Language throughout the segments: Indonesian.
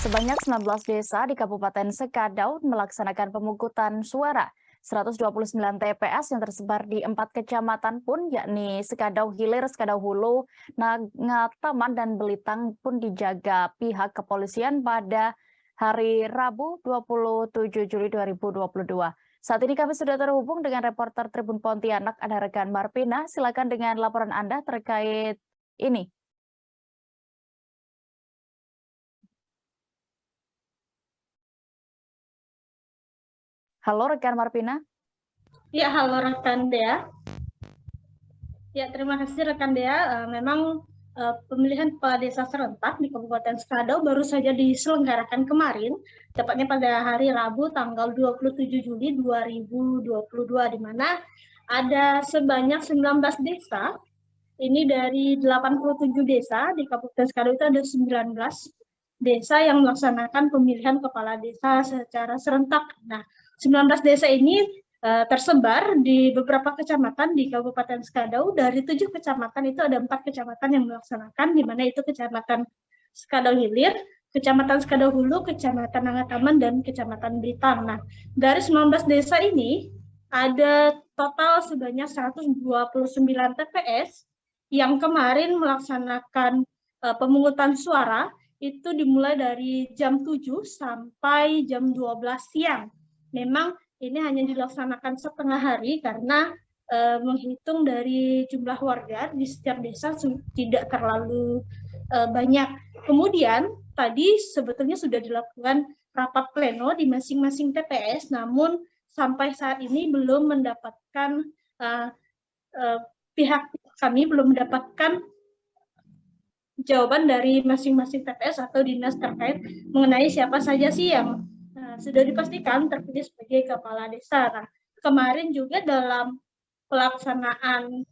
Sebanyak 19 desa di Kabupaten Sekadau melaksanakan pemungutan suara. 129 TPS yang tersebar di 4 kecamatan pun, yakni Sekadau Hilir, Sekadau Hulu, Ngataman, dan Belitang pun dijaga pihak kepolisian pada hari Rabu 27 Juli 2022. Saat ini kami sudah terhubung dengan reporter Tribun Pontianak, ada rekan Marpina. Silakan dengan laporan Anda terkait ini. Halo rekan Marpina. Ya, halo rekan Dea. Ya, terima kasih rekan Dea. Memang pemilihan kepala desa serentak di Kabupaten Sekadau baru saja diselenggarakan kemarin, tepatnya pada hari Rabu tanggal 27 Juli 2022, di mana ada sebanyak 19 desa. Ini dari 87 desa di Kabupaten Sekadau itu ada 19 desa yang melaksanakan pemilihan kepala desa secara serentak. Nah, 19 desa ini tersebar di beberapa kecamatan di Kabupaten Sekadau. Dari 7 kecamatan itu ada 4 kecamatan yang melaksanakan, di mana itu Kecamatan Sekadau Hilir, Kecamatan Sekadau Hulu, Kecamatan Ngataman, dan Kecamatan Belitang. Nah, dari 19 desa ini ada total sebanyak 129 TPS yang kemarin melaksanakan pemungutan suara. Itu dimulai dari jam 7 sampai jam 12 siang. Memang ini hanya dilaksanakan setengah hari karena menghitung dari jumlah warga di setiap desa tidak terlalu banyak. Kemudian tadi sebetulnya sudah dilakukan rapat pleno di masing-masing TPS, namun sampai saat ini belum mendapatkan pihak kami belum mendapatkan jawaban dari masing-masing TPS atau dinas terkait mengenai siapa saja sih yang sudah dipastikan terpilih sebagai kepala desa. Nah, kemarin juga dalam pelaksanaan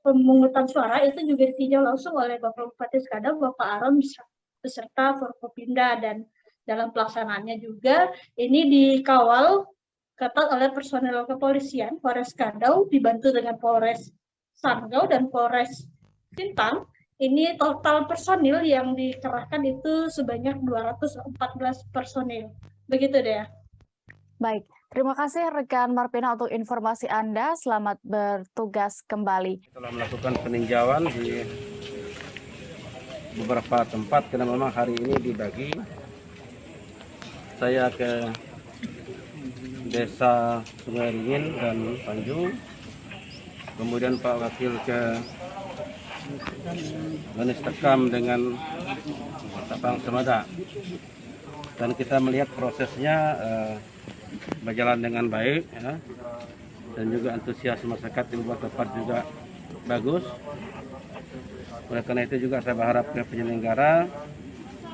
pemungutan suara itu juga ditinjau langsung oleh Bapak Bupati Sekadau, Bapak Aron, beserta Forkopimda, dan dalam pelaksanaannya juga ini dikawal ketat oleh personel kepolisian Polres Sekadau dibantu dengan Polres Sanggau dan Polres Sintang. Ini total personil yang dikerahkan itu sebanyak 214 personil. Begitu deh. Baik, terima kasih rekan Marpina untuk informasi Anda. Selamat bertugas kembali. Telah melakukan peninjauan di beberapa tempat karena memang hari ini dibagi. Saya ke Desa Sungai Ringin dan Tanjung, kemudian Pak Wakil ke Ganis Tekam dengan Tapang Semada, dan kita melihat prosesnya berjalan dengan baik, ya, dan juga antusias masyarakat di beberapa tempat juga bagus. Oleh karena itu juga saya berharap ke penyelenggara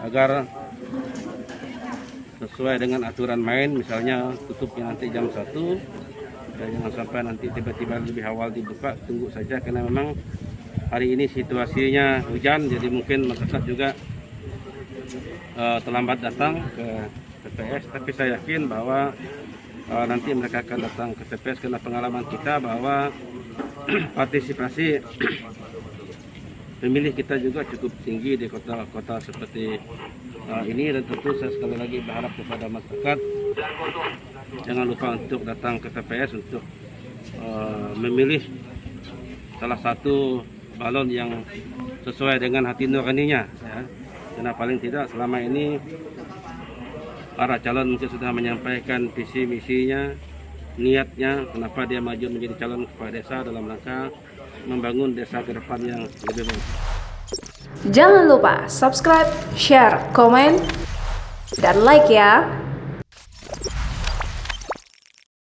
agar sesuai dengan aturan main, misalnya tutupnya nanti jam 1, dan jangan sampai nanti tiba-tiba lebih awal dibuka. Tunggu saja karena memang hari ini situasinya hujan, jadi mungkin masyarakat juga terlambat datang ke TPS, tapi saya yakin bahwa nanti mereka akan datang ke TPS karena pengalaman kita bahwa partisipasi pemilih kita juga cukup tinggi di kota-kota seperti ini, dan tentu saya sekali lagi berharap kepada masyarakat jangan lupa untuk datang ke TPS untuk memilih salah satu balon yang sesuai dengan hati nuraninya, ya. Karena paling tidak selama ini para calon mungkin sudah menyampaikan visi misinya, niatnya kenapa dia maju menjadi calon kepala desa dalam rangka membangun desa ke depan yang lebih baik. Jangan lupa subscribe, share, komen, dan like ya.